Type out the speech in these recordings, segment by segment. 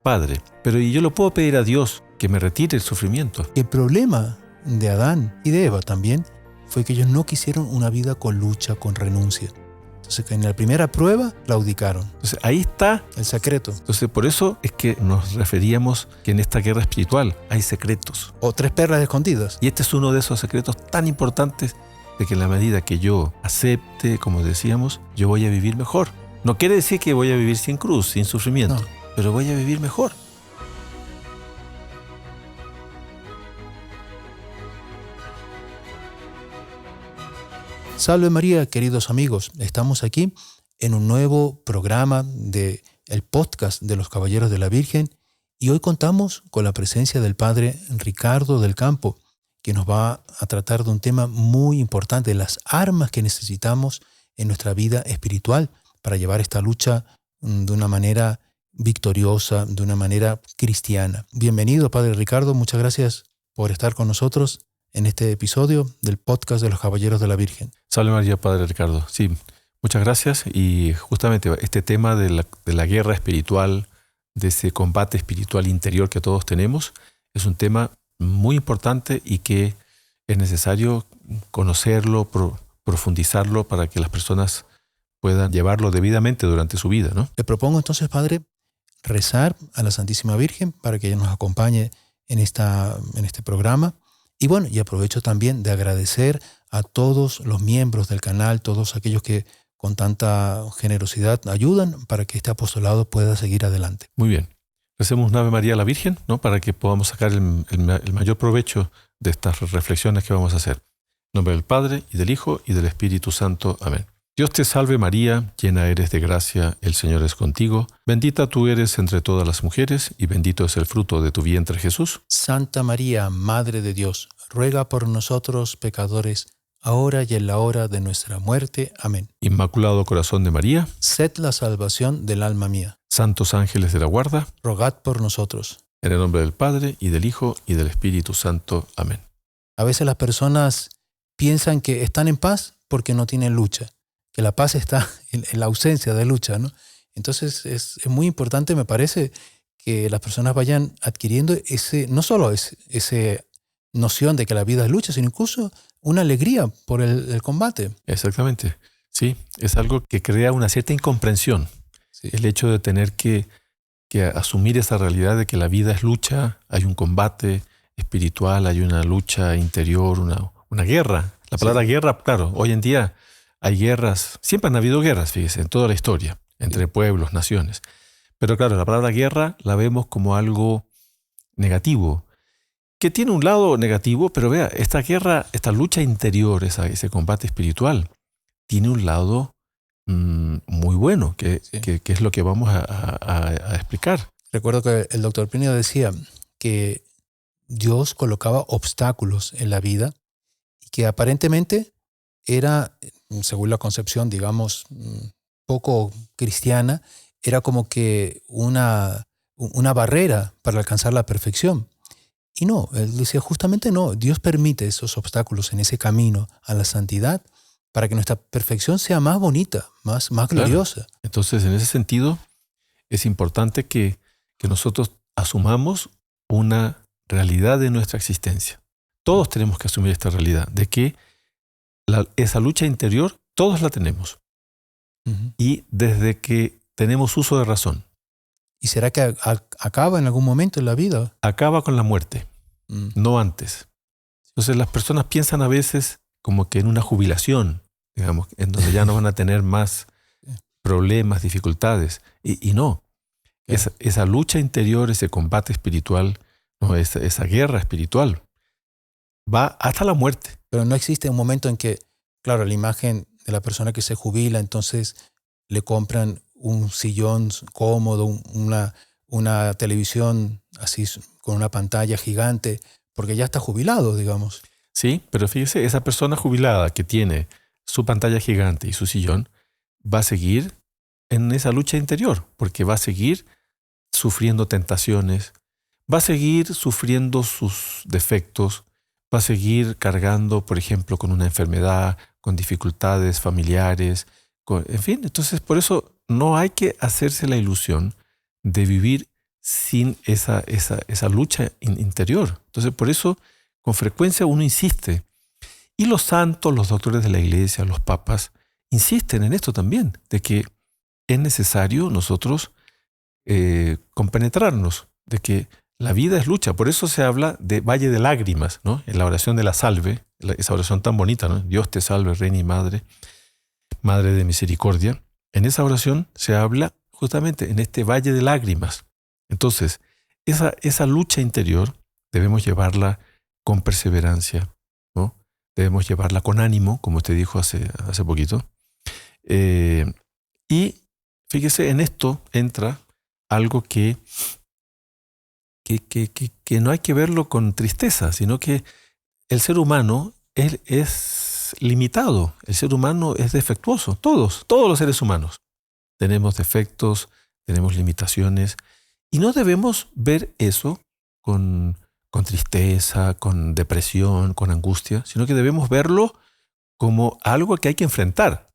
Padre. Pero yo lo puedo pedir a Dios que me retire el sufrimiento. El problema de Adán y de Eva también fue que ellos no quisieron una vida con lucha, con renuncia. Entonces, en la primera prueba, claudicaron. Entonces, ahí está el secreto. Entonces, por eso es que nos referíamos que en esta guerra espiritual hay secretos. O 3 perlas escondidas. Y este es uno de esos secretos tan importantes de que en la medida que yo acepte, como decíamos, yo voy a vivir mejor. No quiere decir que voy a vivir sin cruz, sin sufrimiento, pero voy a vivir mejor. Salve María, queridos amigos. Estamos aquí en un nuevo programa del podcast de los Caballeros de la Virgen y hoy contamos con la presencia del Padre Ricardo del Campo, que nos va a tratar de un tema muy importante, las armas que necesitamos en nuestra vida espiritual para llevar esta lucha de una manera victoriosa, de una manera cristiana. Bienvenido, Padre Ricardo. Muchas gracias por estar con nosotros en este episodio del podcast de los Caballeros de la Virgen. Salve María, Padre Ricardo. Sí, muchas gracias. Y justamente este tema de la guerra espiritual, de ese combate espiritual interior que todos tenemos, es un tema muy importante y que es necesario conocerlo, profundizarlo para que las personas puedan llevarlo debidamente durante su vida, ¿no? Le propongo entonces, Padre, rezar a la Santísima Virgen para que ella nos acompañe en este programa. Y bueno, y aprovecho también de agradecer a todos los miembros del canal, todos aquellos que con tanta generosidad ayudan para que este apostolado pueda seguir adelante. Muy bien. Recemos un Ave María a la Virgen, ¿no? Para que podamos sacar el mayor provecho de estas reflexiones que vamos a hacer. En nombre del Padre, y del Hijo, y del Espíritu Santo. Amén. Dios te salve María, llena eres de gracia, el Señor es contigo. Bendita tú eres entre todas las mujeres, y bendito es el fruto de tu vientre Jesús. Santa María, Madre de Dios, ruega por nosotros pecadores, ahora y en la hora de nuestra muerte. Amén. Inmaculado Corazón de María, sed la salvación del alma mía. Santos ángeles de la guarda, rogad por nosotros. En el nombre del Padre, y del Hijo, y del Espíritu Santo. Amén. A veces las personas piensan que están en paz porque no tienen lucha, que la paz está en la ausencia de lucha, ¿no? Entonces es muy importante, me parece, que las personas vayan adquiriendo no solo ese noción de que la vida es lucha, sino incluso una alegría por el combate. Exactamente. Sí, es algo que crea una cierta incomprensión. Sí. El hecho de tener que asumir esa realidad de que la vida es lucha, hay un combate espiritual, hay una lucha interior, una guerra. La palabra guerra, claro, hoy en día hay guerras, siempre han habido guerras, fíjese, en toda la historia, entre pueblos, naciones. Pero claro, la palabra guerra la vemos como algo negativo, que tiene un lado negativo, pero vea, esta guerra, esta lucha interior, ese combate espiritual, tiene un lado muy bueno, que es lo que vamos a explicar. Recuerdo que el doctor Plinio decía que Dios colocaba obstáculos en la vida y que aparentemente era, según la concepción, digamos, poco cristiana, era como que una barrera para alcanzar la perfección. Y no, él decía justamente no, Dios permite esos obstáculos en ese camino a la santidad para que nuestra perfección sea más bonita, más gloriosa. Claro. Entonces, en ese sentido, es importante que nosotros asumamos una realidad de nuestra existencia. Todos tenemos que asumir esta realidad de que esa lucha interior, todos la tenemos. Uh-huh. Y desde que tenemos uso de razón. ¿Y será que acaba en algún momento en la vida? Acaba con la muerte, no antes. Entonces las personas piensan a veces como que en una jubilación, digamos, en donde ya no van a tener más problemas, dificultades. Y no. Esa lucha interior, ese combate espiritual, no, esa guerra espiritual, va hasta la muerte. Pero no existe un momento en que, claro, la imagen de la persona que se jubila, entonces le compran un sillón cómodo, una televisión así con una pantalla gigante, porque ya está jubilado, digamos. Sí, pero fíjese, esa persona jubilada que tiene su pantalla gigante y su sillón va a seguir en esa lucha interior, porque va a seguir sufriendo tentaciones, va a seguir sufriendo sus defectos, va a seguir cargando, por ejemplo, con una enfermedad, con dificultades familiares, en fin. Entonces, por eso no hay que hacerse la ilusión de vivir sin esa lucha interior. Entonces, por eso, con frecuencia uno insiste. Y los santos, los doctores de la iglesia, los papas, insisten en esto también, de que es necesario nosotros compenetrarnos, de que la vida es lucha. Por eso se habla de valle de lágrimas, ¿no? En la oración de la salve, esa oración tan bonita, ¿no? Dios te salve, Reina y Madre, Madre de misericordia. En esa oración se habla justamente en este valle de lágrimas. Entonces, esa lucha interior debemos llevarla con perseverancia, ¿no? Debemos llevarla con ánimo, como usted dijo hace poquito. Y fíjese, en esto entra algo que no hay que verlo con tristeza, sino que el ser humano es limitado, el ser humano es defectuoso, todos los seres humanos. Tenemos defectos, tenemos limitaciones, y no debemos ver eso con tristeza, con depresión, con angustia, sino que debemos verlo como algo que hay que enfrentar.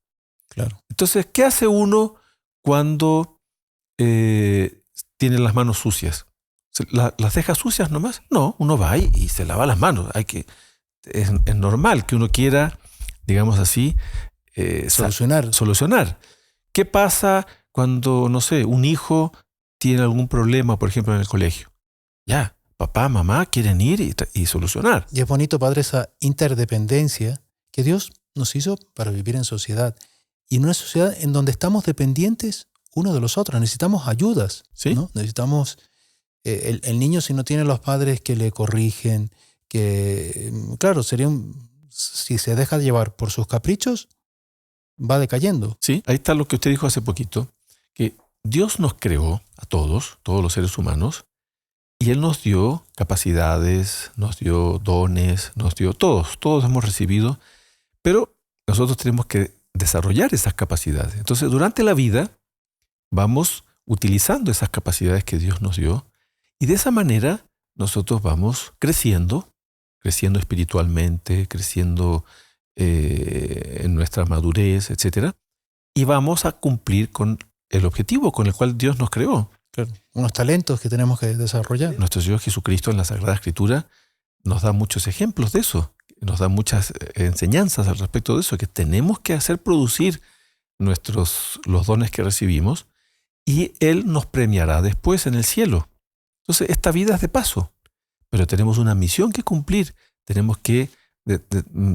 Claro. Entonces, ¿qué hace uno cuando tiene las manos sucias? ¿Las deja sucias nomás? No, uno va y se lava las manos. Es normal que uno quiera, digamos así, solucionar. ¿Qué pasa cuando, no sé, un hijo tiene algún problema, por ejemplo, en el colegio? Ya, papá, mamá quieren ir y solucionar. Y es bonito, Padre, esa interdependencia que Dios nos hizo para vivir en sociedad. Y en una sociedad en donde estamos dependientes uno de los otros. Necesitamos ayudas, ¿sí? ¿no? Necesitamos... el niño, si no tiene los padres que le corrigen, que, claro, si se deja llevar por sus caprichos, va decayendo. Sí, ahí está lo que usted dijo hace poquito, que Dios nos creó a todos los seres humanos, y Él nos dio capacidades, nos dio dones, nos dio todos hemos recibido, pero nosotros tenemos que desarrollar esas capacidades. Entonces, durante la vida, vamos utilizando esas capacidades que Dios nos dio, y de esa manera nosotros vamos creciendo espiritualmente, creciendo en nuestra madurez, etc. Y vamos a cumplir con el objetivo con el cual Dios nos creó. Claro. Unos talentos que tenemos que desarrollar. Nuestro Señor Jesucristo en la Sagrada Escritura nos da muchos ejemplos de eso, nos da muchas enseñanzas al respecto de eso, que tenemos que hacer producir los dones que recibimos, y Él nos premiará después en el cielo. Entonces, esta vida es de paso, pero tenemos una misión que cumplir. Tenemos que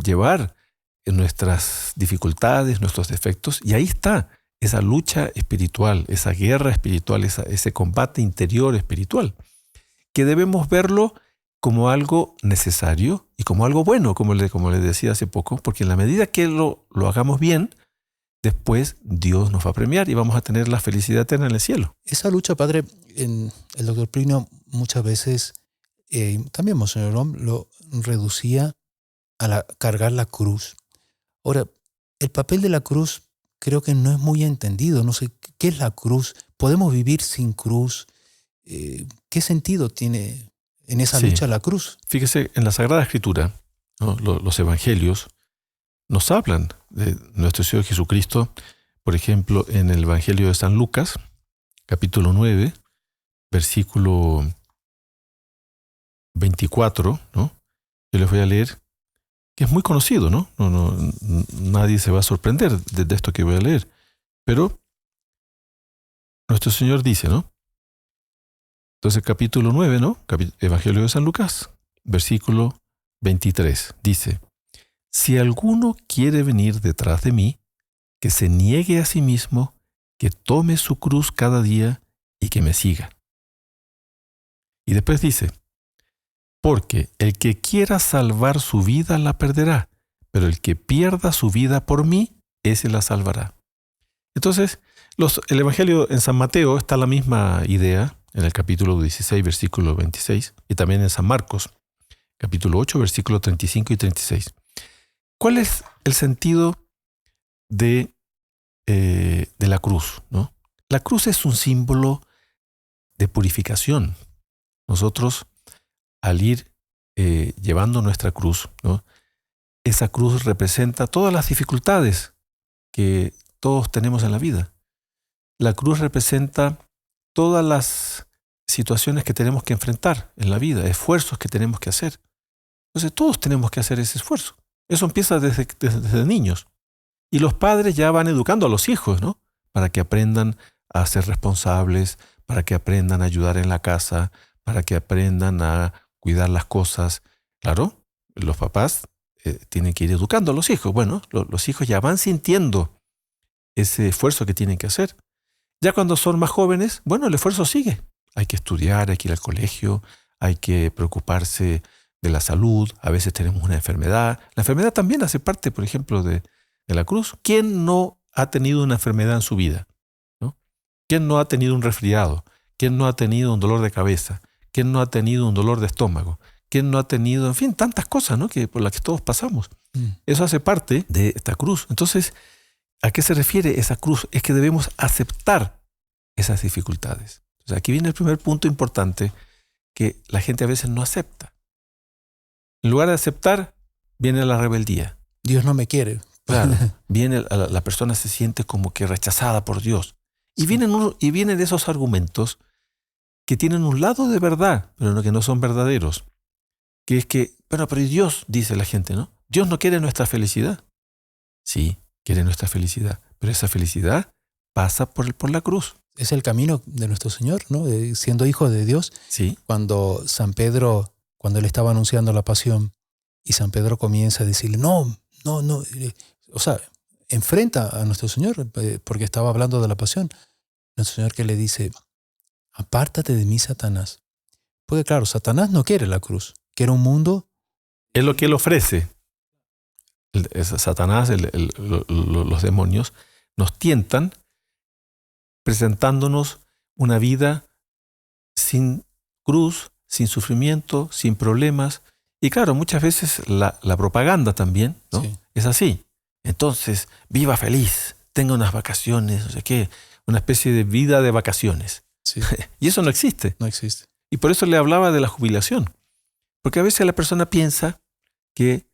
llevar nuestras dificultades, nuestros defectos, y ahí está esa lucha espiritual, esa guerra espiritual, ese combate interior espiritual, que debemos verlo como algo necesario y como algo bueno, como les decía hace poco, porque en la medida que lo hagamos bien, después Dios nos va a premiar y vamos a tener la felicidad eterna en el cielo. Esa lucha, Padre, el doctor Plinio muchas veces, también Monseñor Rom, lo reducía a cargar la cruz. Ahora, el papel de la cruz creo que no es muy entendido. No sé, ¿qué es la cruz? ¿Podemos vivir sin cruz? ¿Qué sentido tiene en esa lucha la cruz? Fíjese, en la Sagrada Escritura, ¿no? Los evangelios nos hablan de nuestro Señor Jesucristo. Por ejemplo, en el Evangelio de San Lucas, capítulo 9, versículo 24, ¿no? Yo les voy a leer, que es muy conocido, ¿no? Nadie se va a sorprender de esto que voy a leer. Pero nuestro Señor dice, ¿no? Entonces, capítulo 9, ¿no? Evangelio de San Lucas, versículo 23, dice: si alguno quiere venir detrás de mí, que se niegue a sí mismo, que tome su cruz cada día y que me siga. Y después dice: porque el que quiera salvar su vida la perderá, pero el que pierda su vida por mí, ese la salvará. Entonces, el Evangelio en San Mateo está la misma idea, en el capítulo 16, versículo 26, y también en San Marcos, capítulo 8, versículo 35 y 36. ¿Cuál es el sentido de la cruz, ¿no? La cruz es un símbolo de purificación. Nosotros, al ir llevando nuestra cruz, ¿no? Esa cruz representa todas las dificultades que todos tenemos en la vida. La cruz representa todas las situaciones que tenemos que enfrentar en la vida, esfuerzos que tenemos que hacer. Entonces todos tenemos que hacer ese esfuerzo. Eso empieza desde niños. Y los padres ya van educando a los hijos, ¿no? Para que aprendan a ser responsables, para que aprendan a ayudar en la casa, para que aprendan a cuidar las cosas. Claro, los papás tienen que ir educando a los hijos. Bueno, los hijos ya van sintiendo ese esfuerzo que tienen que hacer. Ya cuando son más jóvenes, bueno, el esfuerzo sigue. Hay que estudiar, hay que ir al colegio, hay que preocuparse de la salud. A veces tenemos una enfermedad. La enfermedad también hace parte, por ejemplo, de la cruz. ¿Quién no ha tenido una enfermedad en su vida? ¿No? ¿Quién no ha tenido un resfriado? ¿Quién no ha tenido un dolor de cabeza? ¿Quién no ha tenido un dolor de estómago? ¿Quién no ha tenido, en fin, tantas cosas, ¿no? Por las que todos pasamos? Eso hace parte de esta cruz. Entonces, ¿a qué se refiere esa cruz? Es que debemos aceptar esas dificultades. O sea, aquí viene el primer punto importante que la gente a veces no acepta. En lugar de aceptar, viene la rebeldía. Dios no me quiere. Claro, la persona se siente como que rechazada por Dios. Y vienen esos argumentos que tienen un lado de verdad, pero que no son verdaderos. Que es que, pero Dios, dice la gente, ¿no? Dios no quiere nuestra felicidad. Sí, quiere nuestra felicidad, pero esa felicidad pasa por la cruz. Es el camino de nuestro Señor, ¿no? Siendo hijo de Dios. Sí. Cuando él estaba anunciando la pasión y San Pedro comienza a decirle, no. O sea, enfrenta a nuestro Señor porque estaba hablando de la pasión. Nuestro Señor que le dice, apártate de mí, Satanás. Porque claro, Satanás no quiere la cruz, quiere un mundo. Es lo que él ofrece. Satanás, los demonios, nos tientan presentándonos una vida sin cruz, sin sufrimiento, sin problemas. Y claro, muchas veces la propaganda también, ¿no? Sí. Es así. Entonces, viva feliz, tenga unas vacaciones, no sé qué, una especie de vida de vacaciones. Sí. Y eso no existe. No existe. Y por eso le hablaba de la jubilación. Porque a veces la persona piensa que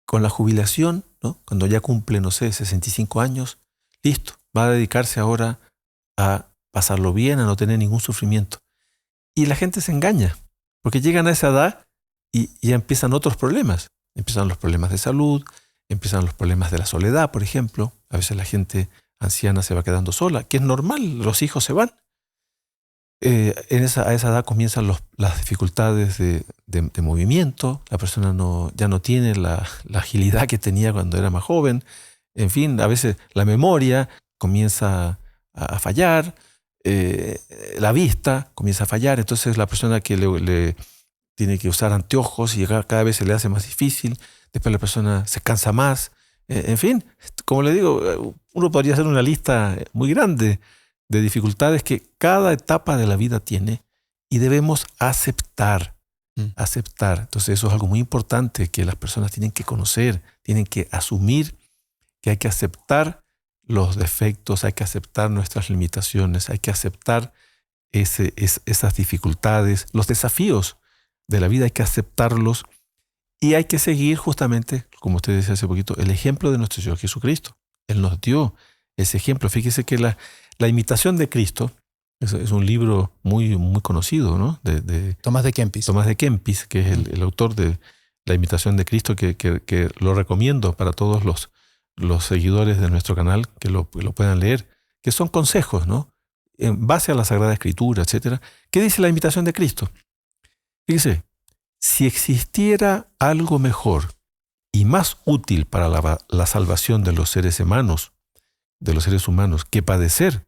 con la jubilación, ¿no? Cuando ya cumple, 65 años, listo, va a dedicarse ahora a pasarlo bien, a no tener ningún sufrimiento. Y la gente se engaña, porque llegan a esa edad y ya empiezan otros problemas. Empiezan los problemas de salud, empiezan los problemas de la soledad, por ejemplo. A veces la gente anciana se va quedando sola, que es normal, los hijos se van. A esa edad comienzan las dificultades de movimiento. La persona ya no tiene la agilidad que tenía cuando era más joven. En fin, a veces la memoria comienza a fallar, la vista comienza a fallar. Entonces la persona que le tiene que usar anteojos y cada vez se le hace más difícil. Después la persona se cansa más. En fin, como le digo, uno podría hacer una lista muy grande de dificultades que cada etapa de la vida tiene y debemos aceptar. Entonces eso es algo muy importante que las personas tienen que conocer, tienen que asumir que hay que aceptar los defectos, hay que aceptar nuestras limitaciones, hay que aceptar esas dificultades, los desafíos de la vida, hay que aceptarlos y hay que seguir justamente, como usted decía hace poquito, el ejemplo de nuestro Señor Jesucristo. Él nos dio ese ejemplo. Fíjese que la imitación de Cristo es un libro muy, muy conocido, ¿no? De Tomás de Kempis. Tomás de Kempis, que es el autor de la imitación de Cristo, que lo recomiendo para todos los seguidores de nuestro canal, que lo puedan leer, que son consejos, ¿no? En base a la Sagrada Escritura, etc. ¿Qué dice la imitación de Cristo? Fíjese, si existiera algo mejor y más útil para la salvación de los seres humanos, que padecer,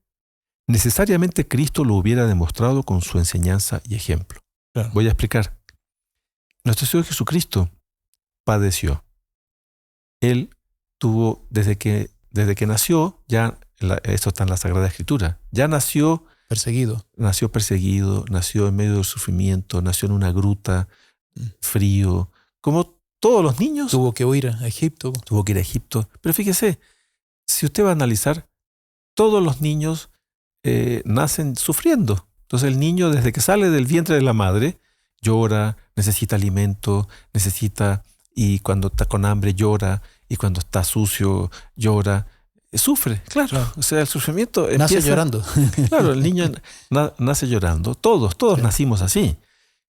necesariamente Cristo lo hubiera demostrado con su enseñanza y ejemplo. Claro. Voy a explicar. Nuestro Señor Jesucristo padeció. Él tuvo, desde que nació, ya esto está en la Sagrada Escritura, ya nació perseguido, nació en medio del sufrimiento, nació en una gruta, frío, como todos los niños. Tuvo que ir a Egipto. Pero fíjese, si usted va a analizar, todos los niños nacen sufriendo. Entonces el niño, desde que sale del vientre de la madre, llora, necesita alimento, y cuando está con hambre llora, y cuando está sucio llora. sufre, claro. O sea, el sufrimiento nace empieza llorando. Claro, el niño nace llorando. Todos Sí. nacimos así.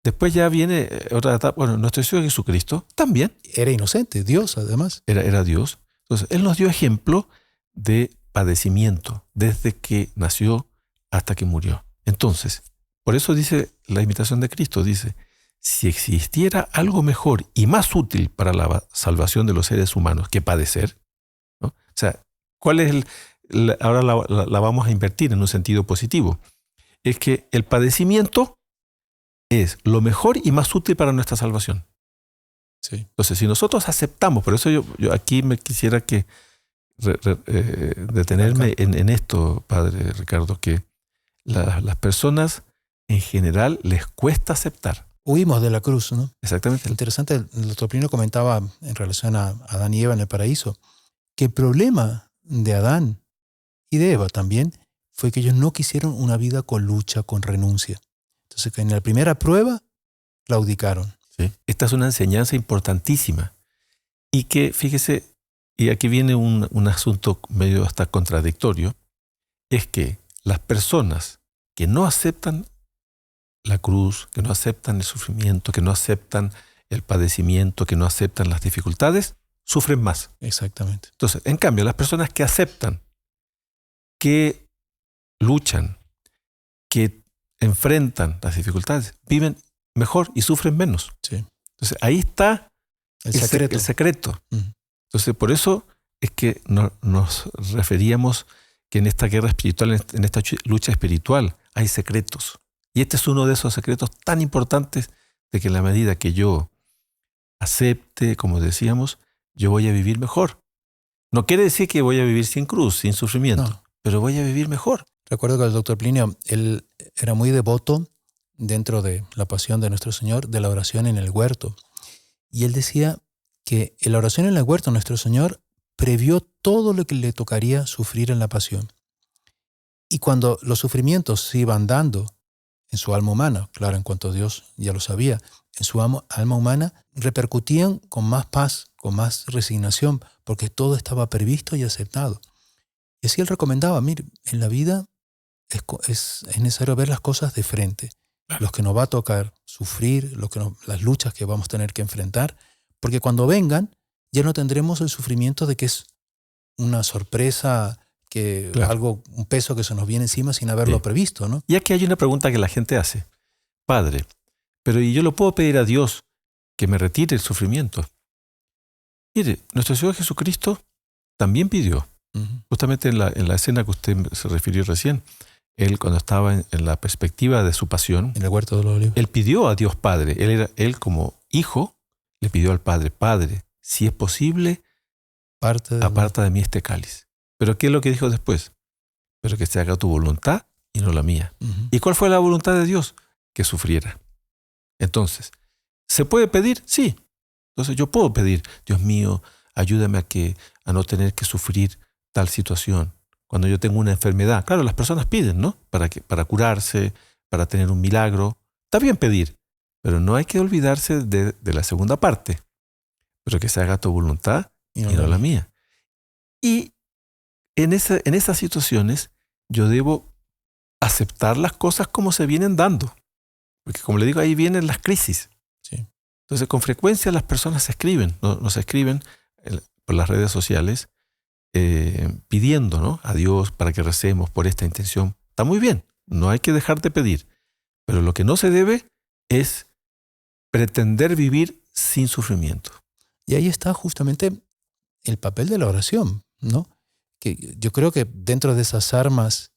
Después ya viene otra etapa. Bueno, nuestro Señor Jesucristo también Era inocente, Dios además. era Dios. Entonces, Él nos dio ejemplo de padecimiento desde que nació hasta que murió. Entonces, por eso dice la imitación de Cristo, dice, si existiera algo mejor y más útil para la salvación de los seres humanos que padecer, ¿no? O sea, ¿cuál es ahora la vamos a invertir en un sentido positivo? Es que el padecimiento es lo mejor y más útil para nuestra salvación. Sí. Entonces, si nosotros aceptamos, por eso yo aquí me quisiera que detenerme en esto, Padre Ricardo, que las personas en general les cuesta aceptar. Huimos de la cruz, ¿no? Exactamente. Interesante, el doctor Plinio comentaba en relación a Adán y Eva en el paraíso, que el problema de Adán y de Eva también fue que ellos no quisieron una vida con lucha, con renuncia. Entonces, que en la primera prueba claudicaron. Sí. Esta es una enseñanza importantísima y que, fíjese, y aquí viene un asunto medio hasta contradictorio, es que las personas que no aceptan la cruz, que no aceptan el sufrimiento, que no aceptan el padecimiento, que no aceptan las dificultades, sufren más. Exactamente. Entonces, en cambio, las personas que aceptan, que luchan, que enfrentan las dificultades, viven mejor y sufren menos. Sí. Entonces, ahí está El secreto. el secreto. Uh-huh. Entonces, por eso es que nos referíamos que en esta guerra espiritual, en esta lucha espiritual, hay secretos. Y este es uno de esos secretos tan importantes de que en la medida que yo acepte, como decíamos, yo voy a vivir mejor. No quiere decir que voy a vivir sin cruz, sin sufrimiento, no, pero voy a vivir mejor. Recuerdo que el doctor Plinio, él era muy devoto dentro de la pasión de nuestro Señor, de la oración en el huerto. Y él decía que en la oración en el huerto nuestro Señor previó todo lo que le tocaría sufrir en la pasión. Y cuando los sufrimientos se iban dando en su alma humana, claro, en cuanto Dios ya lo sabía, en su alma humana, repercutían con más paz, con más resignación, porque todo estaba previsto y aceptado. Y así él recomendaba, mire, en la vida es necesario ver las cosas de frente, los que nos va a tocar sufrir, las luchas que vamos a tener que enfrentar, porque cuando vengan ya no tendremos el sufrimiento de que es una sorpresa, que claro, un peso que se nos viene encima sin haberlo previsto, ¿no? Y aquí hay una pregunta que la gente hace. Padre, pero ¿y yo lo puedo pedir a Dios que me retire el sufrimiento? Mire, nuestro Señor Jesucristo también pidió, justamente en la escena que usted se refirió recién, Él cuando estaba en la perspectiva de su pasión, en el huerto de los olivos, Él pidió a Dios Padre. Él como hijo le pidió al Padre, Padre, si es posible, aparta de mí este cáliz. Pero ¿qué es lo que dijo después? Pero que se haga tu voluntad y no la mía. Uh-huh. ¿Y cuál fue la voluntad de Dios? Que sufriera. Entonces, ¿se puede pedir? Sí. Entonces yo puedo pedir, Dios mío, ayúdame a no tener que sufrir tal situación. Cuando yo tengo una enfermedad, claro, las personas piden, ¿no? Para curarse, para tener un milagro. Está bien pedir, pero no hay que olvidarse de la segunda parte. Pero que se haga tu voluntad y no la mía. Y en esas situaciones yo debo aceptar las cosas como se vienen dando. Porque como le digo, ahí vienen las crisis. Sí. Entonces, con frecuencia las personas nos escriben por las redes sociales pidiendo, ¿no?, a Dios para que recemos por esta intención. Está muy bien, no hay que dejar de pedir. Pero lo que no se debe es pretender vivir sin sufrimiento. Y ahí está justamente el papel de la oración, ¿no? Que yo creo que dentro de esas armas,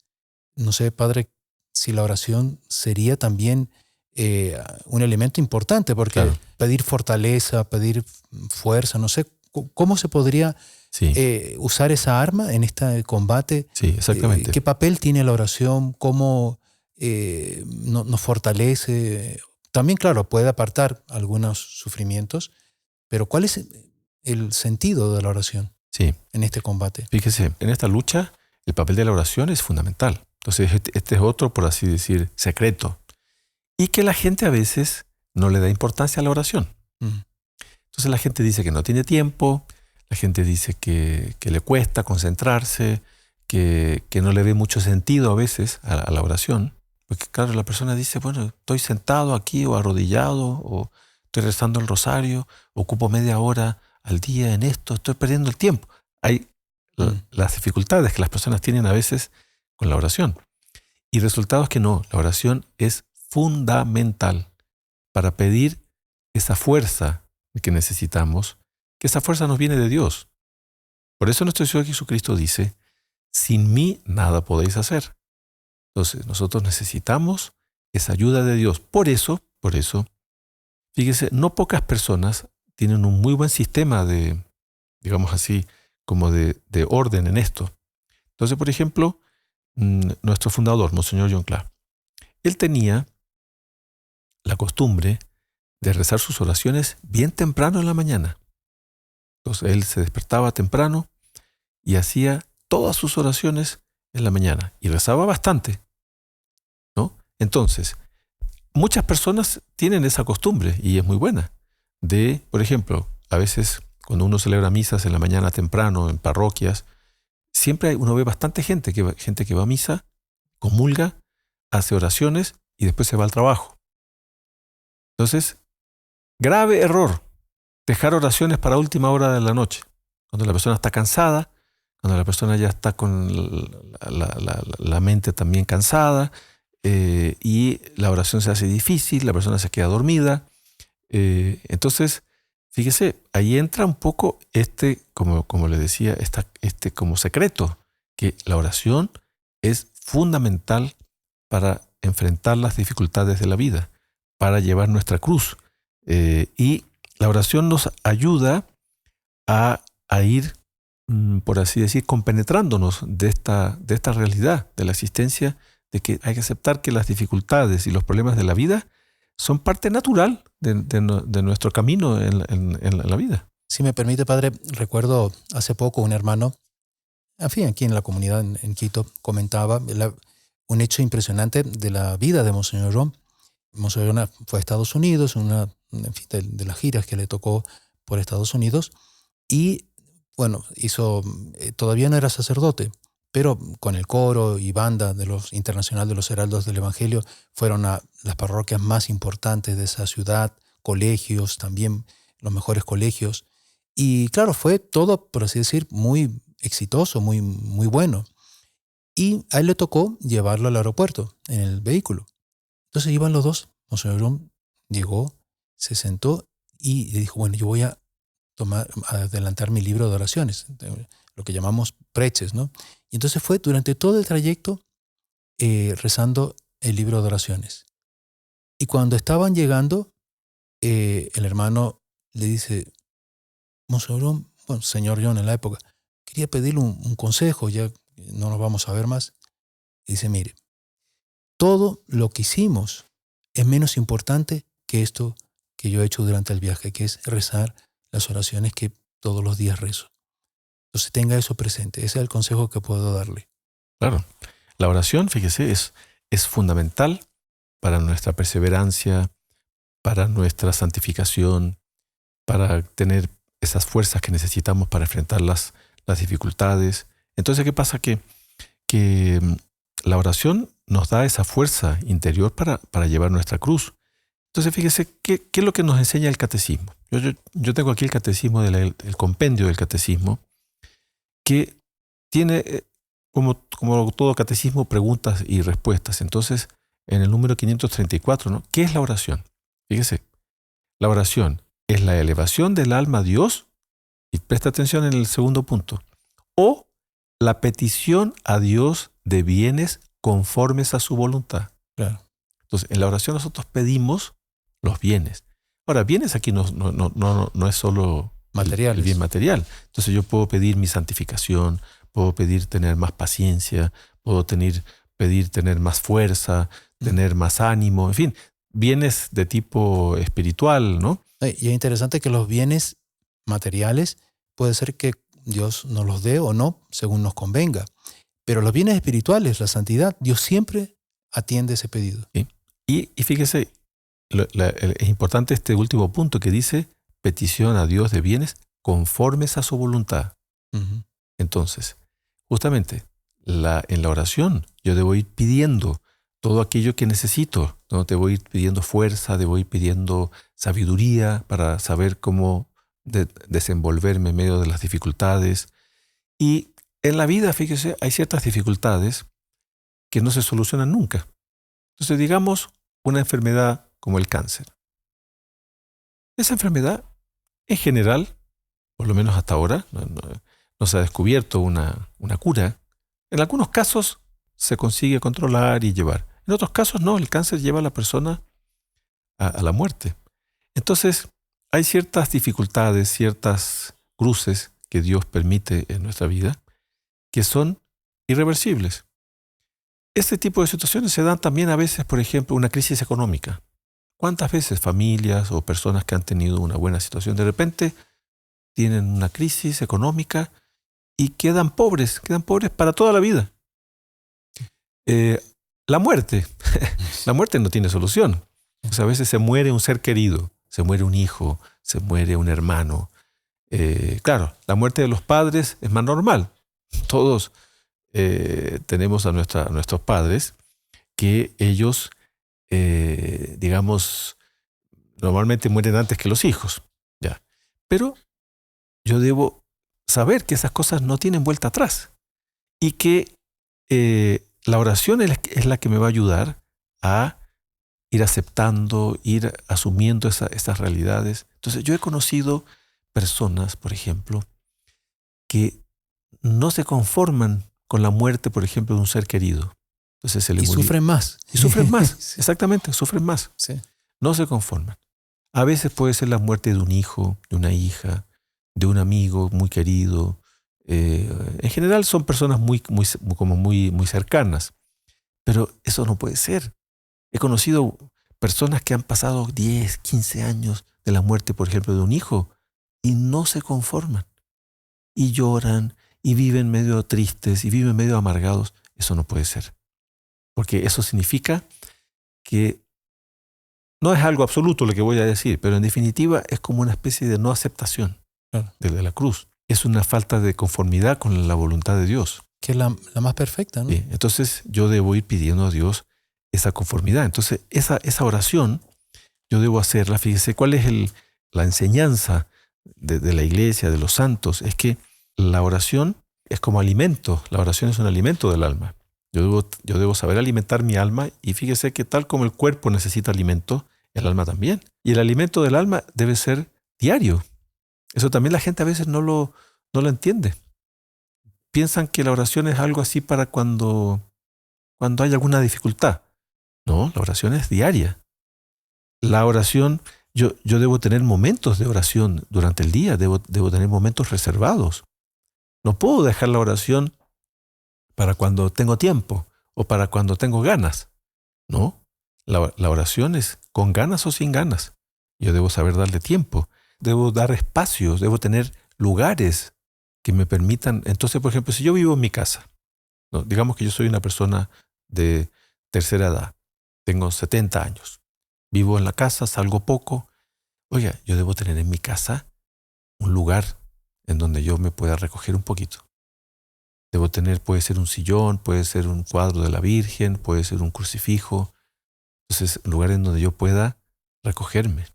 no sé, Padre, si la oración sería también un elemento importante, porque claro, pedir fortaleza, pedir fuerza, no sé, ¿cómo se podría usar esa arma en este combate? Sí, exactamente. ¿Qué papel tiene la oración? ¿Cómo nos fortalece? También, claro, puede apartar algunos sufrimientos, pero ¿cuál es el sentido de la oración en este combate? Fíjese, en esta lucha el papel de la oración es fundamental. Entonces este es otro, por así decir, secreto. Y que la gente a veces no le da importancia a la oración. Entonces la gente dice que no tiene tiempo, La gente dice que le cuesta concentrarse, que no le ve mucho sentido a veces a la oración. Porque claro, la persona dice, bueno, estoy sentado aquí o arrodillado o estoy rezando el rosario, ocupo media hora al día en esto, estoy perdiendo el tiempo. Hay las dificultades que las personas tienen a veces con la oración. Y resultado es que no, la oración es fundamental para pedir esa fuerza que necesitamos, que esa fuerza nos viene de Dios. Por eso nuestro Señor Jesucristo dice, sin mí nada podéis hacer. Entonces nosotros necesitamos esa ayuda de Dios. Por eso, fíjese, no pocas personas tienen un muy buen sistema de, digamos así, como de orden en esto. Entonces, por ejemplo, nuestro fundador, Monseñor John Clark, él tenía la costumbre de rezar sus oraciones bien temprano en la mañana. Entonces, él se despertaba temprano y hacía todas sus oraciones en la mañana y rezaba bastante, ¿no? Entonces, muchas personas tienen esa costumbre y es muy buena de, por ejemplo, a veces cuando uno celebra misas en la mañana temprano en parroquias, siempre uno ve bastante gente que va a misa, comulga, hace oraciones y después se va al trabajo. Entonces, grave error, dejar oraciones para última hora de la noche, cuando la persona está cansada, cuando la persona ya está con la mente también cansada y la oración se hace difícil, la persona se queda dormida. Entonces, fíjese, ahí entra un poco como le decía, como secreto, que la oración es fundamental para enfrentar las dificultades de la vida, para llevar nuestra cruz. Y la oración nos ayuda a ir, por así decir, compenetrándonos de esta realidad, de la existencia, de que hay que aceptar que las dificultades y los problemas de la vida son parte natural de nuestro camino en la vida. Si me permite, padre, recuerdo hace poco un hermano, en fin, aquí en la comunidad en Quito, comentaba un hecho impresionante de la vida de Monseñor Ron. Monseñor Ron fue a Estados Unidos, en fin, de las giras que le tocó por Estados Unidos, y bueno, todavía no era sacerdote, pero con el coro y banda internacional de los Heraldos del Evangelio fueron a las parroquias más importantes de esa ciudad, colegios también, los mejores colegios. Y claro, fue todo, por así decir, muy exitoso, muy, muy bueno. Y a él le tocó llevarlo al aeropuerto en el vehículo. Entonces iban los dos. Monseñor Ron llegó, se sentó y le dijo, bueno, yo voy a adelantar mi libro de oraciones, lo que llamamos preces, ¿no? Y entonces fue durante todo el trayecto rezando el libro de oraciones. Y cuando estaban llegando, el hermano le dice, Monseñor Ron, bueno, señor John en la época, quería pedirle un consejo, ya no nos vamos a ver más. Y dice, mire, todo lo que hicimos es menos importante que esto que yo he hecho durante el viaje, que es rezar las oraciones que todos los días rezo. Entonces tenga eso presente. Ese es el consejo que puedo darle. Claro. La oración, fíjese, es fundamental para nuestra perseverancia, para nuestra santificación, para tener esas fuerzas que necesitamos para enfrentar las dificultades. Entonces, ¿qué pasa? Que la oración nos da esa fuerza interior para llevar nuestra cruz. Entonces, fíjese, ¿qué es lo que nos enseña el catecismo? Yo tengo aquí el catecismo, el compendio del catecismo, que tiene, como todo catecismo, preguntas y respuestas. Entonces, en el número 534, ¿no? ¿Qué es la oración? Fíjese, la oración es la elevación del alma a Dios, y presta atención en el segundo punto, o la petición a Dios de bienes conformes a su voluntad. Claro. Entonces, en la oración nosotros pedimos los bienes. Ahora, bienes aquí no es solo el bien material. Entonces yo puedo pedir mi santificación, puedo pedir tener más paciencia, puedo pedir tener más fuerza, tener más ánimo, en fin, bienes de tipo espiritual, ¿no? Y es interesante que los bienes materiales puede ser que Dios nos los dé o no, según nos convenga. Pero los bienes espirituales, la santidad, Dios siempre atiende ese pedido. ¿Sí? Y fíjese, es importante este último punto que dice petición a Dios de bienes conformes a su voluntad. Ujú. Entonces, justamente, en la oración yo debo ir pidiendo todo aquello que necesito, ¿no? Debo ir pidiendo fuerza, debo ir pidiendo sabiduría para saber cómo desenvolverme en medio de las dificultades. Y en la vida, fíjese, hay ciertas dificultades que no se solucionan nunca. Entonces, digamos, una enfermedad como el cáncer. Esa enfermedad, en general, por lo menos hasta ahora, no se ha descubierto una cura. En algunos casos se consigue controlar y llevar. En otros casos no, el cáncer lleva a la persona a la muerte. Entonces, hay ciertas dificultades, ciertas cruces que Dios permite en nuestra vida que son irreversibles. Este tipo de situaciones se dan también a veces, por ejemplo, una crisis económica. ¿Cuántas veces familias o personas que han tenido una buena situación de repente tienen una crisis económica y quedan pobres para toda la vida? La muerte. La muerte no tiene solución. O sea, a veces se muere un ser querido, se muere un hijo, se muere un hermano. Claro, la muerte de los padres es más normal. Todos tenemos a nuestros padres que ellos, digamos, normalmente mueren antes que los hijos. ¿Ya? Pero yo debo saber que esas cosas no tienen vuelta atrás y que la oración es la que me va a ayudar a ir aceptando, ir asumiendo esas realidades. Entonces, yo he conocido personas, por ejemplo, que no se conforman con la muerte, por ejemplo, de un ser querido. Entonces se le murió. Sufren más. Y sufren más, Sí. exactamente, sufren más. Sí. No se conforman. A veces puede ser la muerte de un hijo, de una hija, de un amigo muy querido. En general son personas muy cercanas. Pero eso no puede ser. He conocido personas que han pasado 10, 15 años de la muerte, por ejemplo, de un hijo y no se conforman. Y lloran y viven medio tristes y viven medio amargados. Eso no puede ser. Porque eso significa que no es algo absoluto lo que voy a decir, pero en definitiva es como una especie de no aceptación de la cruz. Es una falta de conformidad con la voluntad de Dios. Que es la más perfecta, ¿no? Sí, entonces yo debo ir pidiendo a Dios esa conformidad. Entonces esa oración yo debo hacerla. Fíjese cuál es la enseñanza de la iglesia, de los santos. Es que la oración es como alimento. La oración es un alimento del alma. Yo debo saber alimentar mi alma y fíjese que tal como el cuerpo necesita alimento, el alma también. Y el alimento del alma debe ser diario. Eso también la gente a veces no lo entiende. Piensan que la oración es algo así para cuando hay alguna dificultad. No, la oración es diaria. La oración, yo debo tener momentos de oración durante el día, debo tener momentos reservados. No puedo dejar la oración para cuando tengo tiempo o para cuando tengo ganas. No, la oración es con ganas o sin ganas. Yo debo saber darle tiempo, debo dar espacios, debo tener lugares que me permitan. Entonces, por ejemplo, si yo vivo en mi casa, ¿no? Digamos que yo soy una persona de tercera edad, tengo 70 años, vivo en la casa, salgo poco. Oiga, yo debo tener en mi casa un lugar en donde yo me pueda recoger un poquito. Debo tener, puede ser un sillón, puede ser un cuadro de la Virgen, puede ser un crucifijo. Entonces, un lugar en donde yo pueda recogerme.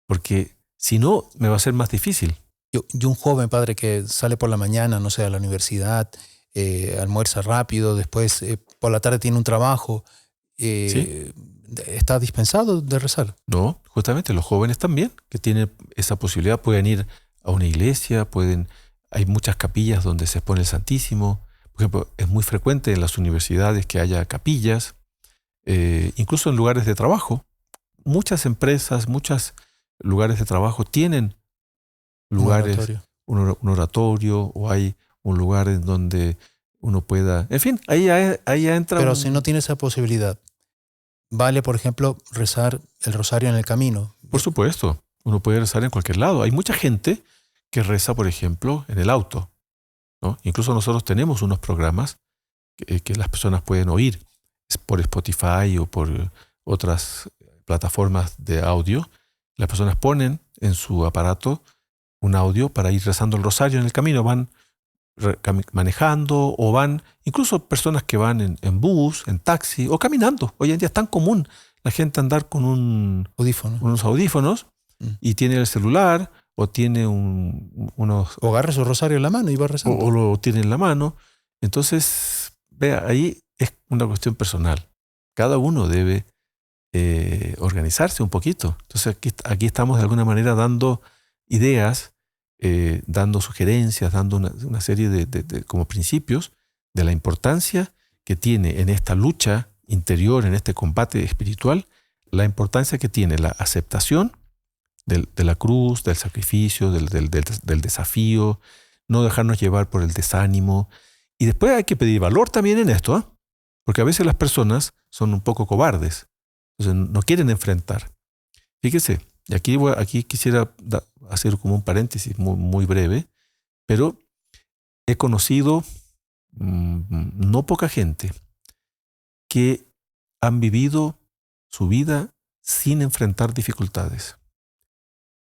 Porque si no, me va a ser más difícil. Yo un joven padre que sale por la mañana, no sé, a la universidad, almuerza rápido, después por la tarde tiene un trabajo, ¿Sí? ¿está dispensado de rezar? No, justamente los jóvenes también, que tienen esa posibilidad, pueden ir a una iglesia, hay muchas capillas donde se expone el Santísimo. Por ejemplo, es muy frecuente en las universidades que haya capillas, incluso en lugares de trabajo. Muchas empresas, muchos lugares de trabajo tienen lugares, un oratorio, o hay un lugar en donde uno pueda... En fin, ahí ya entra... Pero si no tiene esa posibilidad, ¿vale, por ejemplo, rezar el rosario en el camino? Por supuesto, uno puede rezar en cualquier lado. Hay mucha gente que reza, por ejemplo, en el auto, ¿no? Incluso nosotros tenemos unos programas que las personas pueden oír por Spotify o por otras plataformas de audio. Las personas ponen en su aparato un audio para ir rezando el rosario en el camino. Van manejando o van, incluso personas que van en bus, en taxi o caminando. Hoy en día es tan común la gente andar con unos audífonos y tiene el celular o tiene unos... O agarra su rosario en la mano y va rezando. O lo tiene en la mano. Entonces, vea, ahí es una cuestión personal. Cada uno debe organizarse un poquito. Entonces aquí estamos de alguna manera dando ideas, dando sugerencias, dando una serie de como principios de la importancia que tiene en esta lucha interior, en este combate espiritual, la importancia que tiene la aceptación de la cruz, del sacrificio, del desafío, no dejarnos llevar por el desánimo. Y después hay que pedir valor también en esto, ¿eh? Porque a veces las personas son un poco cobardes, entonces no quieren enfrentar. Fíjese, y aquí quisiera hacer como un paréntesis muy, muy breve, pero he conocido no poca gente que han vivido su vida sin enfrentar dificultades.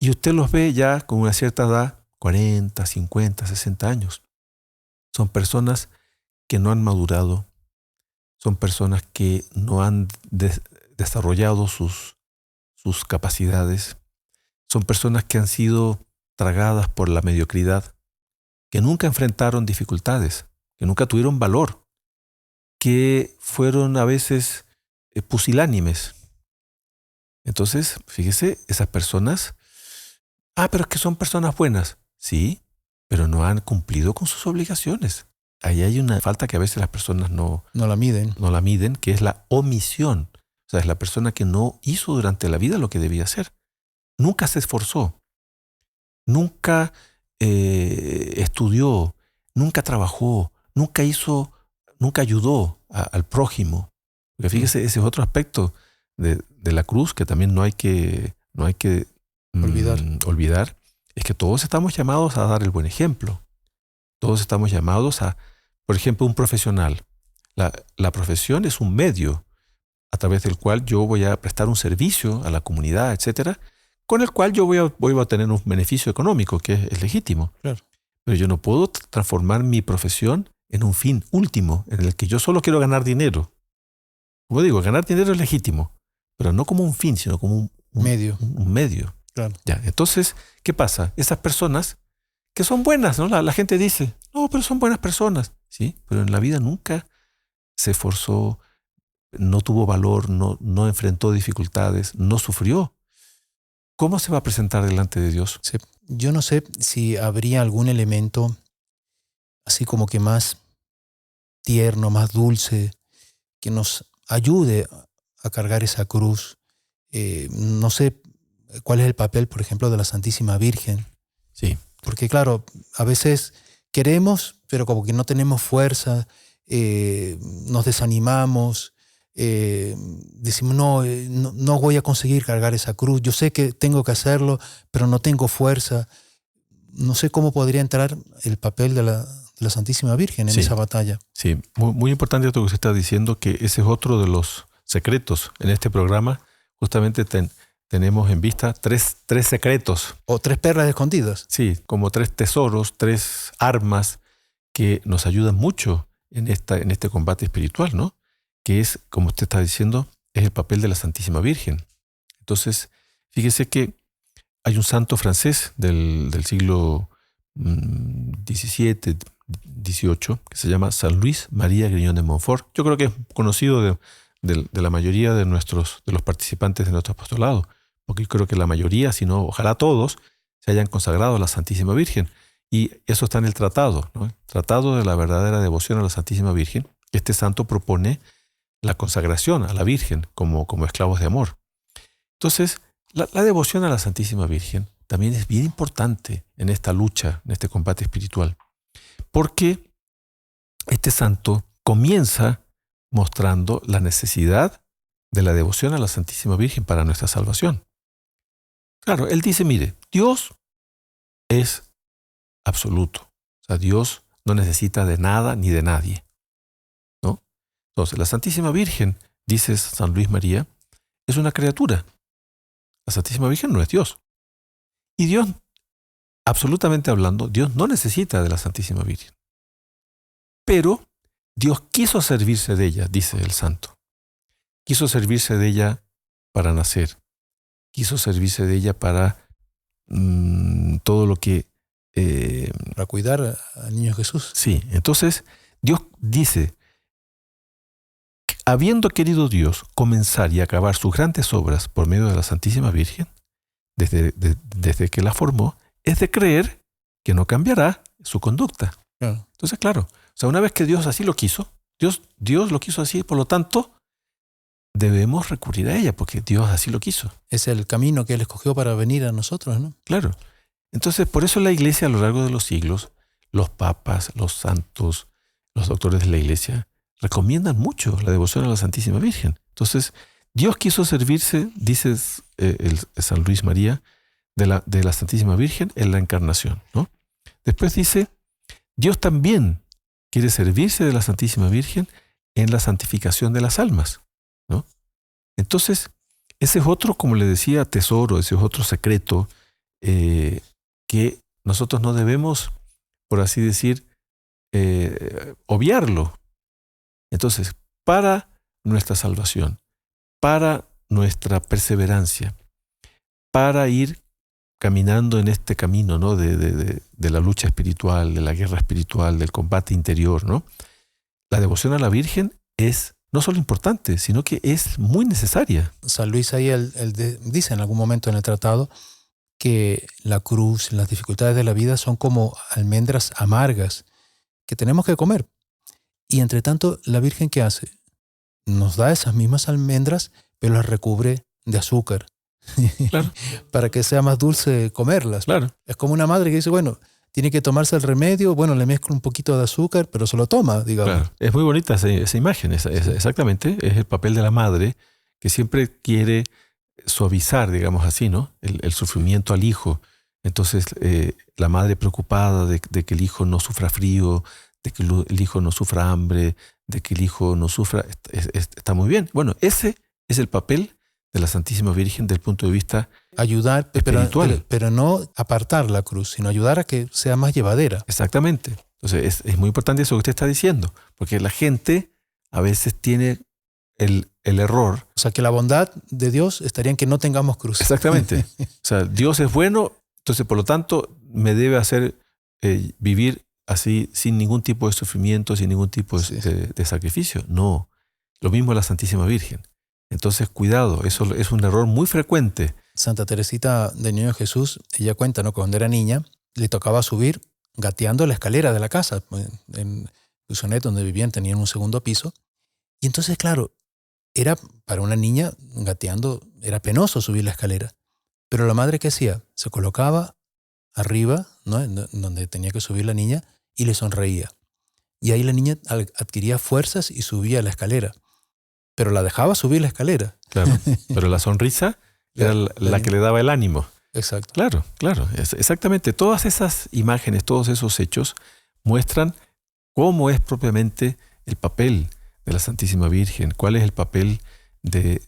Y usted los ve ya con una cierta edad, 40, 50, 60 años. Son personas que no han madurado, son personas que no han desarrollado sus capacidades, son personas que han sido tragadas por la mediocridad, que nunca enfrentaron dificultades, que nunca tuvieron valor, que fueron a veces pusilánimes. Entonces, fíjese, esas personas, pero es que son personas buenas. Sí, pero no han cumplido con sus obligaciones. Ahí hay una falta que a veces las personas no la miden, que es la omisión. O sea, es la persona que no hizo durante la vida lo que debía hacer. Nunca se esforzó, nunca estudió, nunca trabajó, nunca ayudó al prójimo. Porque fíjese, ese es otro aspecto de la cruz que también no hay que olvidar, es que todos estamos llamados a dar el buen ejemplo. Todos estamos llamados a, por ejemplo, un profesional. La profesión es un medio a través del cual yo voy a prestar un servicio a la comunidad, etcétera, con el cual yo voy a tener un beneficio económico que es legítimo. Claro. Pero yo no puedo transformar mi profesión en un fin último, en el que yo solo quiero ganar dinero. Como digo, ganar dinero es legítimo, pero no como un fin, sino como un medio. Un medio. Claro. Ya, entonces, ¿qué pasa? Esas personas que son buenas, ¿no? La gente dice, no, pero son buenas personas. Sí, pero en la vida nunca se esforzó, no tuvo valor, no enfrentó dificultades, no sufrió. ¿Cómo se va a presentar delante de Dios? Sí. Yo no sé si habría algún elemento así como que más tierno, más dulce, que nos ayude a cargar esa cruz. No sé cuál es el papel, por ejemplo, de la Santísima Virgen. Sí. Porque claro, a veces queremos, pero como que no tenemos fuerza, nos desanimamos, decimos, no voy a conseguir cargar esa cruz. Yo sé que tengo que hacerlo, pero no tengo fuerza. No sé cómo podría entrar el papel de la Santísima Virgen en esa batalla. Sí, muy, muy importante esto que usted está diciendo, que ese es otro de los secretos en este programa. Justamente tenemos en vista tres secretos. O 3 perlas escondidas. Sí, como 3 tesoros, 3 armas que nos ayudan mucho en este combate espiritual, ¿no? Que es, como usted está diciendo, es el papel de la Santísima Virgen. Entonces, fíjese que hay un santo francés del siglo XVII, XVIII, que se llama San Luis María Grignon de Montfort. Yo creo que es conocido de la mayoría de los participantes de nuestro apostolado, porque yo creo que la mayoría, si no, ojalá todos, se hayan consagrado a la Santísima Virgen. Y eso está en el tratado, ¿no? El tratado de la verdadera devoción a la Santísima Virgen. Este santo propone la consagración a la Virgen como esclavos de amor. Entonces, la devoción a la Santísima Virgen también es bien importante en esta lucha, en este combate espiritual, porque este santo comienza mostrando la necesidad de la devoción a la Santísima Virgen para nuestra salvación. Claro, él dice, mire, Dios es absoluto. O sea, Dios no necesita de nada ni de nadie, ¿no? Entonces, la Santísima Virgen, dice San Luis María, es una criatura. La Santísima Virgen no es Dios. Y Dios absolutamente hablando, Dios no necesita de la Santísima Virgen. Pero Dios quiso servirse de ella, dice el santo. Quiso servirse de ella para nacer. Quiso servirse de ella para todo lo que... para cuidar al niño Jesús. Sí, entonces Dios dice, habiendo querido Dios comenzar y acabar sus grandes obras por medio de la Santísima Virgen, desde que la formó, es de creer que no cambiará su conducta. Claro. Entonces, claro, o sea, una vez que Dios así lo quiso, Dios lo quiso así, por lo tanto, debemos recurrir a ella, porque Dios así lo quiso. Es el camino que Él escogió para venir a nosotros, ¿no? Claro. Entonces, por eso la Iglesia a lo largo de los siglos, los papas, los santos, los doctores de la Iglesia, recomiendan mucho la devoción a la Santísima Virgen. Entonces, Dios quiso servirse, dice el San Luis María, de la Santísima Virgen en la Encarnación, ¿no? Después dice, Dios también quiere servirse de la Santísima Virgen en la santificación de las almas, ¿no? Entonces, ese es otro, como le decía, tesoro, ese es otro secreto que nosotros no debemos, por así decir, obviarlo. Entonces, para nuestra salvación, para nuestra perseverancia, para ir caminando en este camino, ¿no? de la lucha espiritual, de la guerra espiritual, del combate interior, ¿no? La devoción a la Virgen es no solo importante, sino que es muy necesaria. San Luis ahí dice en algún momento en el tratado que la cruz, las dificultades de la vida son como almendras amargas que tenemos que comer. Y entre tanto, la Virgen, ¿qué hace? Nos da esas mismas almendras, pero las recubre de azúcar. Claro. Para que sea más dulce comerlas. Claro. Es como una madre que dice, bueno, tiene que tomarse el remedio, bueno, le mezclo un poquito de azúcar, pero se lo toma, digamos. Claro. Es muy bonita esa imagen, exactamente, es el papel de la madre que siempre quiere suavizar, digamos así, ¿no? El sufrimiento al hijo. Entonces, la madre preocupada de que el hijo no sufra frío, de que el hijo no sufra hambre, de que el hijo no sufra, está muy bien. Bueno, ese es el papel de la Santísima Virgen desde el punto de vista ayudar, espiritual. Pero no apartar la cruz, sino ayudar a que sea más llevadera. Exactamente. Entonces, es muy importante eso que usted está diciendo, porque la gente a veces tiene el error. O sea, que la bondad de Dios estaría en que no tengamos cruz. Exactamente. O sea, Dios es bueno, entonces por lo tanto me debe hacer vivir así sin ningún tipo de sufrimiento, sin ningún tipo de sacrificio. No. Lo mismo la Santísima Virgen. Entonces, cuidado, eso es un error muy frecuente. Santa Teresita del Niño Jesús, ella cuenta, ¿no? Cuando era niña, le tocaba subir gateando la escalera de la casa. En Busonet, donde vivían, tenían un segundo piso. Y entonces, claro, era para una niña gateando, era penoso subir la escalera. Pero la madre, ¿qué hacía? Se colocaba arriba, ¿no? Donde tenía que subir la niña, y le sonreía. Y ahí la niña adquiría fuerzas y subía la escalera. Pero la dejaba subir la escalera. Claro, pero la sonrisa era la que le daba el ánimo. Exacto. Claro, exactamente. Todas esas imágenes, todos esos hechos muestran cómo es propiamente el papel de la Santísima Virgen, cuál es el papel de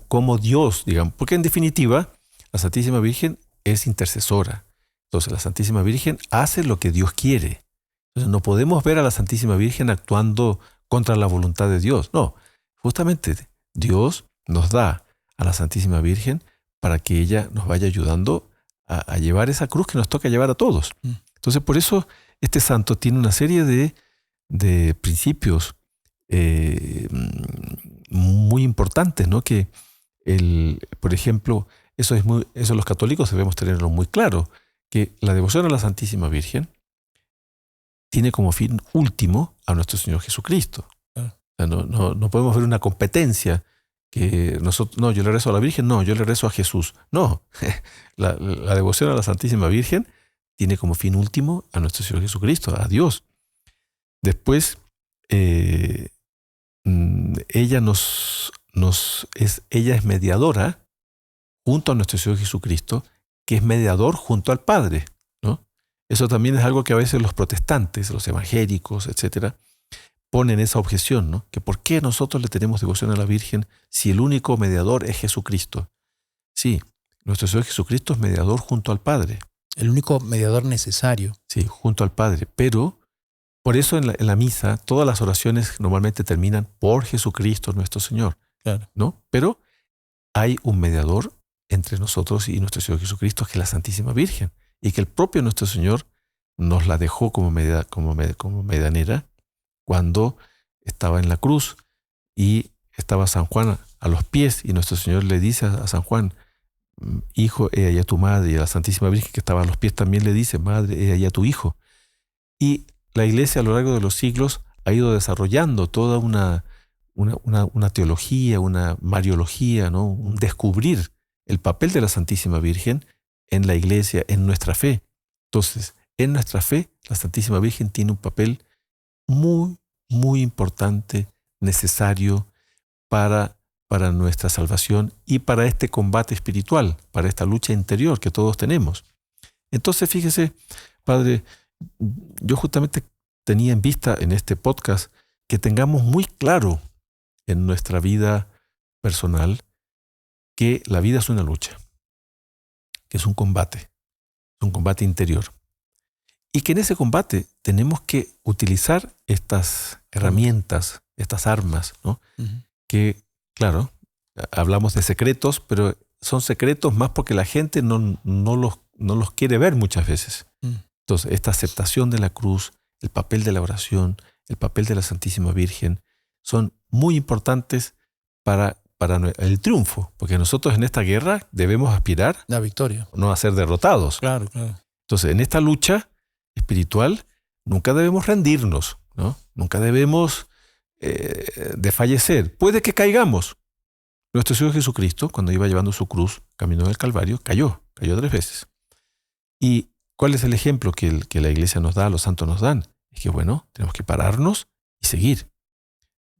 cómo Dios, digamos, porque en definitiva la Santísima Virgen es intercesora. Entonces la Santísima Virgen hace lo que Dios quiere. Entonces no podemos ver a la Santísima Virgen actuando contra la voluntad de Dios. No, justamente Dios nos da a la Santísima Virgen para que ella nos vaya ayudando a llevar esa cruz que nos toca llevar a todos. Entonces por eso este santo tiene una serie de principios muy importantes, ¿no? Que por ejemplo, eso los católicos debemos tenerlo muy claro, que la devoción a la Santísima Virgen tiene como fin último a nuestro Señor Jesucristo. O sea, no podemos ver una competencia que nosotros, no, yo le rezo a la Virgen, no, yo le rezo a Jesús. No, la devoción a la Santísima Virgen tiene como fin último a nuestro Señor Jesucristo, a Dios. Después, ella es mediadora junto a nuestro Señor Jesucristo, que es mediador junto al Padre, ¿no? Eso también es algo que a veces los protestantes, los evangélicos, etcétera, ponen esa objeción, ¿no? Que ¿por qué nosotros le tenemos devoción a la Virgen si el único mediador es Jesucristo? Sí, nuestro Señor Jesucristo es mediador junto al Padre. El único mediador necesario. Sí, junto al Padre. Pero por eso en la misa todas las oraciones normalmente terminan por Jesucristo nuestro Señor. Claro. ¿No? Pero hay un mediador entre nosotros y nuestro Señor Jesucristo, que es la Santísima Virgen, y que el propio nuestro Señor nos la dejó como medianera cuando estaba en la cruz y estaba San Juan a los pies, y nuestro Señor le dice a San Juan: hijo, he ahí a tu madre. Y a la Santísima Virgen, que estaba a los pies, también le dice: madre, he ahí a tu hijo. Y la Iglesia a lo largo de los siglos ha ido desarrollando toda una teología, una mariología, ¿no? Un descubrir el papel de la Santísima Virgen en la Iglesia, en nuestra fe. Entonces, en nuestra fe, la Santísima Virgen tiene un papel muy, muy importante, necesario para nuestra salvación y para este combate espiritual, para esta lucha interior que todos tenemos. Entonces, fíjese, Padre, yo justamente tenía en vista en este podcast que tengamos muy claro en nuestra vida personal que la vida es una lucha, que es un combate interior. Y que en ese combate tenemos que utilizar estas herramientas, estas armas, ¿no? Uh-huh. Que, claro, hablamos de secretos, pero son secretos más porque la gente no los quiere ver muchas veces. Entonces, esta aceptación de la cruz, el papel de la oración, el papel de la Santísima Virgen, son muy importantes para el triunfo, porque nosotros en esta guerra debemos aspirar la victoria, no a ser derrotados. Claro, claro. Entonces, en esta lucha espiritual nunca debemos rendirnos, ¿no? Nunca debemos desfallecer. Puede que caigamos. Nuestro Señor Jesucristo, cuando iba llevando su cruz camino del Calvario, cayó 3 veces. ¿Y cuál es el ejemplo que la Iglesia nos da, los santos nos dan? Es que, bueno, tenemos que pararnos y seguir.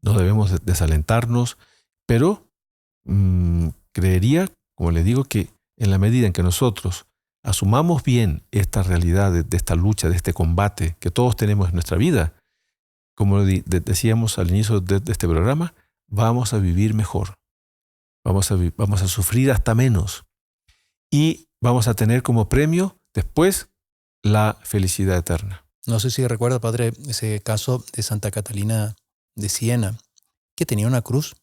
No debemos desalentarnos, pero creería, como le digo, que en la medida en que nosotros asumamos bien esta realidad de esta lucha, de este combate que todos tenemos en nuestra vida, como decíamos al inicio de este programa, vamos a vivir mejor. Vamos a sufrir hasta menos. Y vamos a tener como premio después la felicidad eterna. No sé si recuerda, Padre, ese caso de Santa Catalina de Siena, que tenía una cruz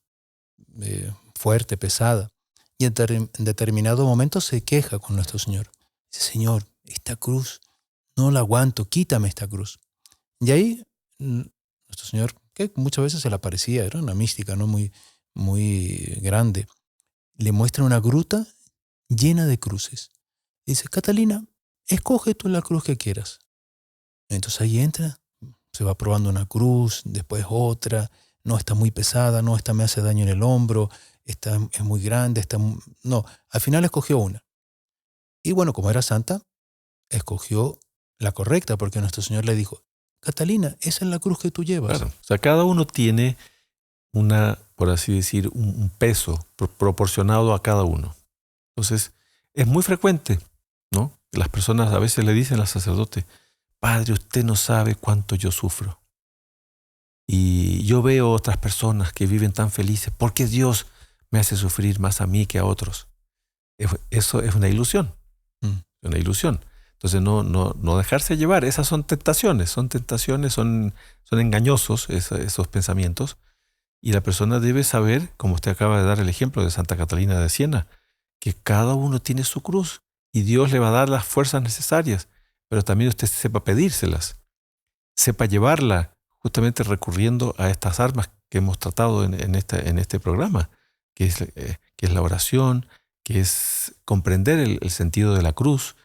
fuerte, pesada, y en determinado momento se queja con nuestro Señor. Dice: Señor, esta cruz no la aguanto, quítame esta cruz. Y ahí nuestro Señor, que muchas veces se le aparecía, era una mística, ¿no? Muy, muy grande, le muestra una gruta llena de cruces. Dice: Catalina, escoge tú la cruz que quieras. Entonces ahí entra, se va probando una cruz, después otra. No, está muy pesada, no, esta me hace daño en el hombro, esta es muy grande, no, al final escogió una. Y bueno, como era santa, escogió la correcta, porque nuestro Señor le dijo: Catalina, esa es la cruz que tú llevas. Claro. O sea, cada uno tiene por así decir, un peso proporcionado a cada uno. Entonces, es muy frecuente, ¿no? Las personas a veces le dicen al sacerdote: Padre, usted no sabe cuánto yo sufro. Y yo veo otras personas que viven tan felices. ¿Por qué Dios me hace sufrir más a mí que a otros? Eso es una ilusión. Una ilusión. Entonces, no dejarse llevar. Esas son tentaciones, son engañosos esos pensamientos. Y la persona debe saber, como usted acaba de dar el ejemplo de Santa Catalina de Siena, que cada uno tiene su cruz y Dios le va a dar las fuerzas necesarias, pero también usted sepa pedírselas, sepa llevarla, justamente recurriendo a estas armas que hemos tratado en este programa, que es la oración, que es comprender el sentido de la cruz,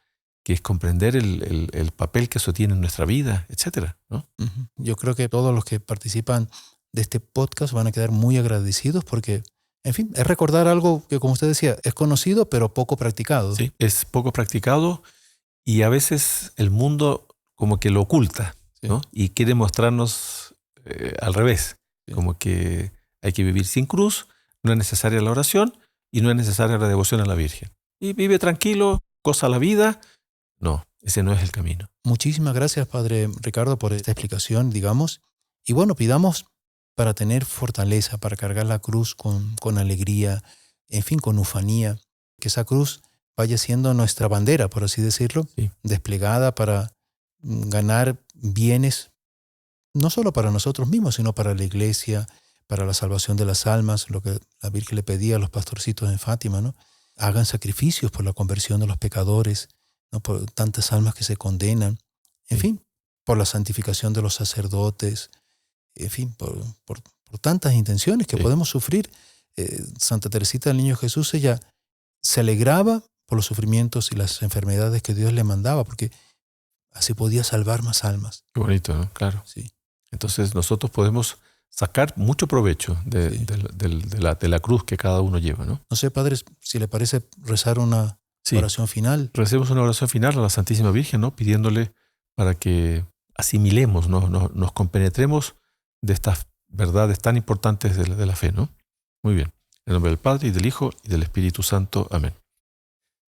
que es comprender el papel que eso tiene en nuestra vida, etcétera, ¿no? Yo creo que todos los que participan de este podcast van a quedar muy agradecidos porque, en fin, es recordar algo que, como usted decía, es conocido pero poco practicado. Sí, es poco practicado y a veces el mundo como que lo oculta, ¿no? Y quiere mostrarnos al revés, como que hay que vivir sin cruz, no es necesaria la oración y no es necesaria la devoción a la Virgen. Y vive tranquilo, goza la vida. No, ese no es el camino. Muchísimas gracias, Padre Ricardo, por esta explicación, digamos. Y bueno, pidamos para tener fortaleza, para cargar la cruz con alegría, en fin, con ufanía, que esa cruz vaya siendo nuestra bandera, por así decirlo, Sí. desplegada para ganar bienes, no solo para nosotros mismos, sino para la iglesia, para la salvación de las almas, lo que la Virgen le pedía a los pastorcitos en Fátima, ¿no? Hagan sacrificios por la conversión de los pecadores, ¿no? Por tantas almas que se condenan, en Sí. fin, por la santificación de los sacerdotes, en fin, por tantas intenciones que Sí. podemos sufrir. Santa Teresita del Niño Jesús, ella se alegraba por los sufrimientos y las enfermedades que Dios le mandaba, porque así podía salvar más almas. Qué bonito, ¿no? Claro. Sí. Entonces nosotros podemos sacar mucho provecho de, Sí. de la cruz que cada uno lleva, ¿no? No sé, padres, si le parece rezar una Sí. oración final. Recemos una oración final a la Santísima Virgen, ¿no? Pidiéndole para que asimilemos, ¿no? Nos compenetremos de estas verdades tan importantes de la fe, ¿no? Muy bien. En nombre del Padre, y del Hijo, y del Espíritu Santo. Amén.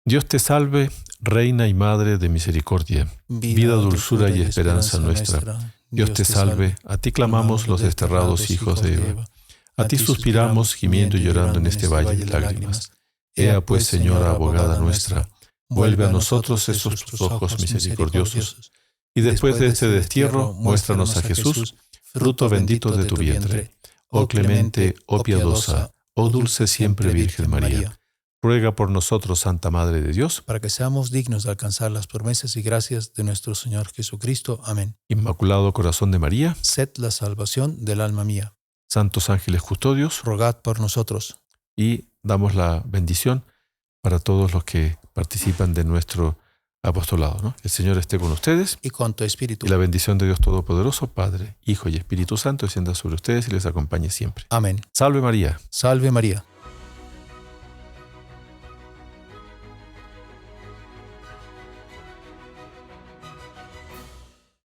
Dios te salve, Reina y Madre de misericordia, vida, dulzura y esperanza nuestra. Dios te salve, a ti clamamos los desterrados hijos de Eva. A ti suspiramos, gimiendo y llorando en este valle de lágrimas. Ea pues, Señora, abogada nuestra, vuelve a nosotros esos tus ojos misericordiosos, y después de este destierro, muéstranos a Jesús, fruto bendito de tu vientre. Oh clemente, oh piadosa, oh dulce siempre Virgen María, ruega por nosotros, Santa Madre de Dios, para que seamos dignos de alcanzar las promesas y gracias de nuestro Señor Jesucristo. Amén. Inmaculado Corazón de María, Sed la salvación del alma mía. santos ángeles custodios, Rogad por nosotros. y damos la bendición para todos los que participan de nuestro apostolado, ¿no? El Señor esté con ustedes, Y con tu espíritu. y la bendición de Dios Todopoderoso, Padre, Hijo y Espíritu Santo, descienda sobre ustedes y les acompañe siempre. Amén. Salve María. Salve María.